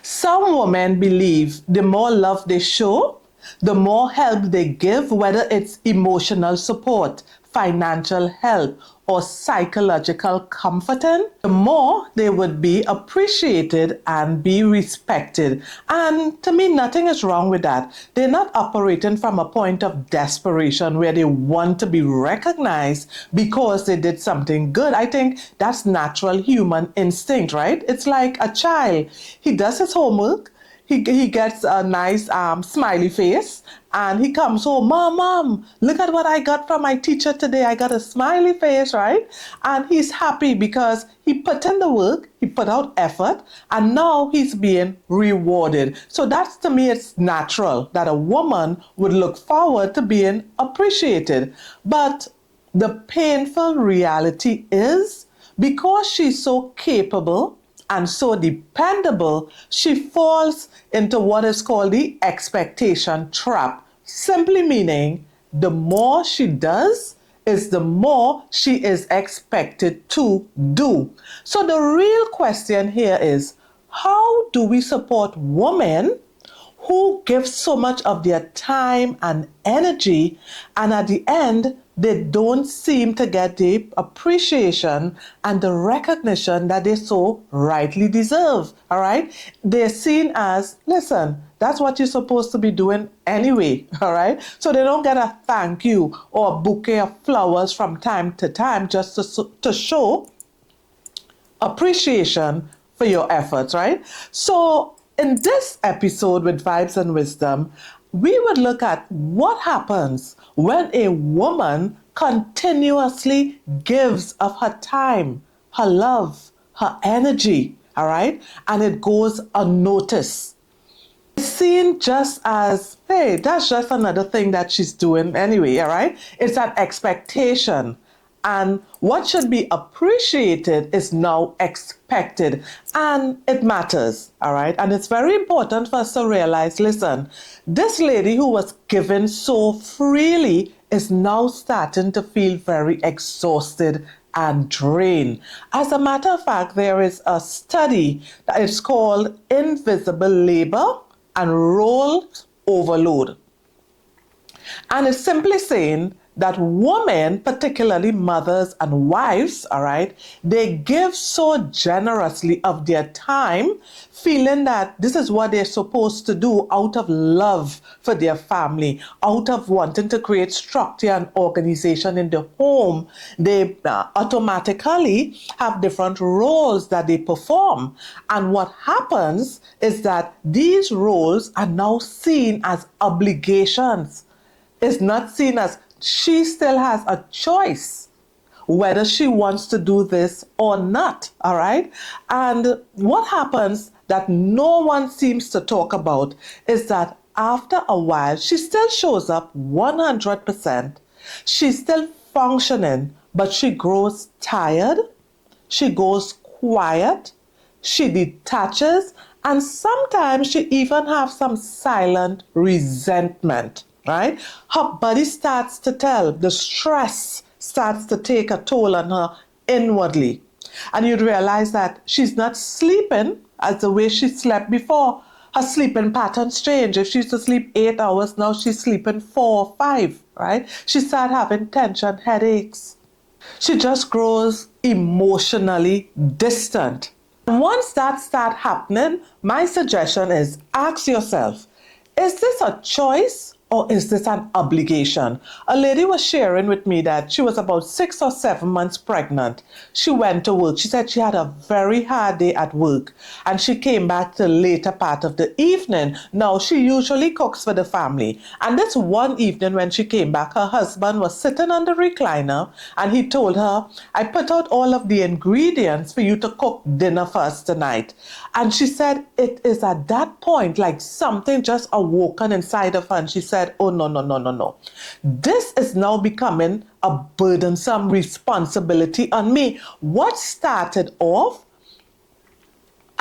Some women believe the more love they show, the more help they give, whether it's emotional support, financial help, or psychological comforting, the more they would be appreciated and be respected. And to me, nothing is wrong with that. They're not operating from a point of desperation where they want to be recognized because they did something good. I think that's natural human instinct, right? It's like a child. He does his homework, he gets a nice smiley face, and he comes home, Mom, look at what I got from my teacher today. I got a smiley face, right? And he's happy because he put in the work, he put out effort, and now he's being rewarded. So that's, to me, it's natural that a woman would look forward to being appreciated. But the painful reality is, because she's so capable and so dependable, she falls into what is called the expectation trap. Simply meaning, the more she does is the more she is expected to do. So the real question here is, how do we support women who give so much of their time and energy, and at the end, they don't seem to get the appreciation and the recognition that they so rightly deserve, all right? They're seen as, listen, that's what you're supposed to be doing anyway, all right? So they don't get a thank you or a bouquet of flowers from time to time just to show appreciation for your efforts, right? So in this episode with Vibes and Wisdom, we would look at what happens when a woman continuously gives of her time, her love, her energy, all right? And it goes unnoticed. It's seen just as, hey, that's just another thing that she's doing anyway, all right? It's an expectation. And what should be appreciated is now expected. And it matters, all right? And it's very important for us to realize, listen, this lady who was given so freely is now starting to feel very exhausted and drained. As a matter of fact, there is a study that is called Invisible Labor and Role Overload. And it's simply saying that women, particularly mothers and wives, all right, they give so generously of their time, feeling that this is what they're supposed to do out of love for their family, out of wanting to create structure and organization in the home. They automatically have different roles that they perform. And what happens is that these roles are now seen as obligations. It's not seen as, she still has a choice whether she wants to do this or not, all right? And what happens that no one seems to talk about is that after a while, she still shows up 100%. She's still functioning, but she grows tired, she goes quiet, she detaches, and sometimes she even has some silent resentment. Right? Her body starts to tell, the stress starts to take a toll on her inwardly. And you'd realize that she's not sleeping as the way she slept before. Her sleeping pattern's changed. If she used to sleep 8 hours, now she's sleeping 4 or 5, right? She starts having tension headaches. She just grows emotionally distant. And once that starts happening, my suggestion is, ask yourself, is this a choice or is this an obligation? A lady was sharing with me that she was about 6 or 7 months pregnant. She went to work. She said she had a very hard day at work and she came back the later part of the evening. Now, she usually cooks for the family. And this one evening when she came back, her husband was sitting on the recliner and he told her, I put out all of the ingredients for you to cook dinner for us tonight. And she said it is at that point like something just awoken inside of her, and she said, oh, no. This is now becoming a burdensome responsibility on me. What started off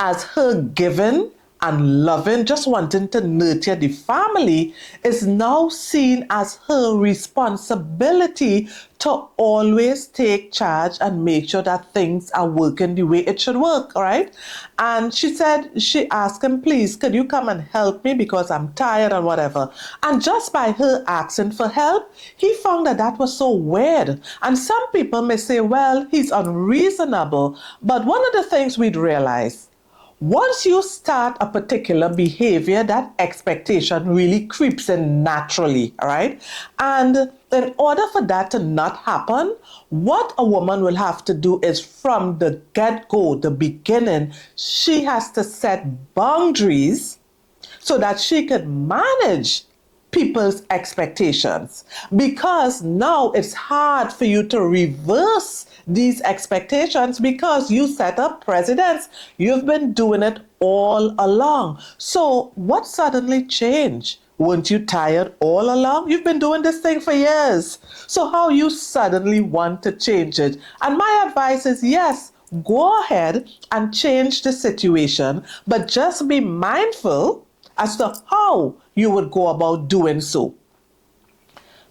as her giving and loving, just wanting to nurture the family, is now seen as her responsibility to always take charge and make sure that things are working the way it should work, all right? And she asked him, please, could you come and help me because I'm tired and whatever. And just by her asking for help, he found that that was so weird. And some people may say, well, he's unreasonable. But one of the things we'd realize, once you start a particular behavior, that expectation really creeps in naturally, all right? And in order for that to not happen, what a woman will have to do is from the get-go, the beginning, she has to set boundaries so that she can manage people's expectations, because now it's hard for you to reverse these expectations because you set up precedents. You've been doing it all along. So what suddenly changed? Weren't you tired all along? You've been doing this thing for years. So how you suddenly want to change it? And my advice is, yes, go ahead and change the situation, but just be mindful as to how you would go about doing so.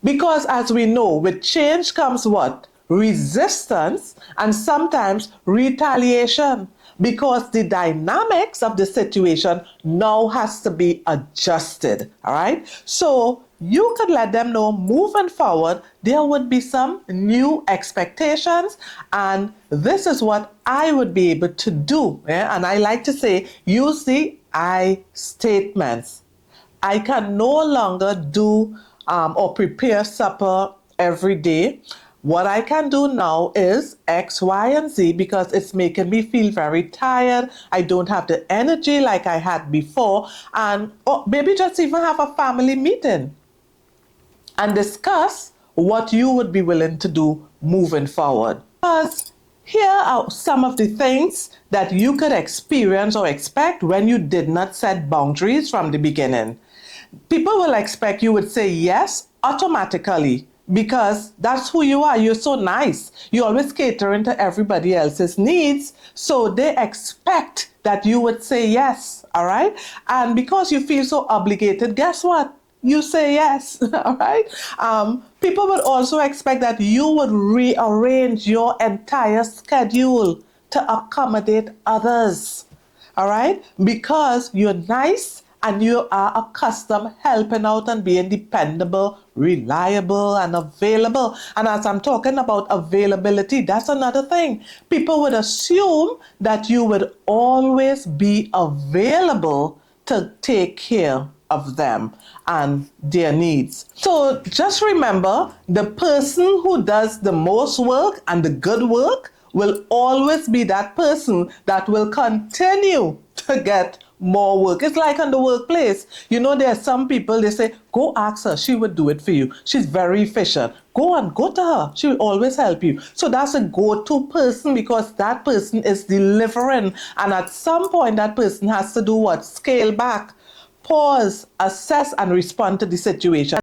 Because as we know, with change comes what? Resistance and sometimes retaliation, because the dynamics of the situation now has to be adjusted, all right? So you could let them know moving forward, there would be some new expectations, and this is what I would be able to do. Yeah? And I like to say, use the I statements. I can no longer do or prepare supper every day. What I can do now is X, Y, and Z because it's making me feel very tired. I don't have the energy like I had before. And maybe just even have a family meeting and discuss what you would be willing to do moving forward. Because here are some of the things that you could experience or expect when you did not set boundaries from the beginning. People will expect you would say yes automatically because that's who you are. You're so nice. You're always catering to everybody else's needs. So they expect that you would say yes, all right? And because you feel so obligated, guess what? You say yes, all right? People would also expect that you would rearrange your entire schedule to accommodate others, all right? Because you're nice and you are accustomed helping out and being dependable, reliable, and available. And as I'm talking about availability, that's another thing. People would assume that you would always be available to take care of them and their needs. So just remember, the person who does the most work and the good work will always be that person that will continue to get more work. It's like in the workplace. You know, there are some people, they say, go ask her, she would do it for you. She's very efficient. Go to her. She will always help you. So that's a go-to person because that person is delivering. And at some point, that person has to do what? Scale back, pause, assess, and respond to the situation.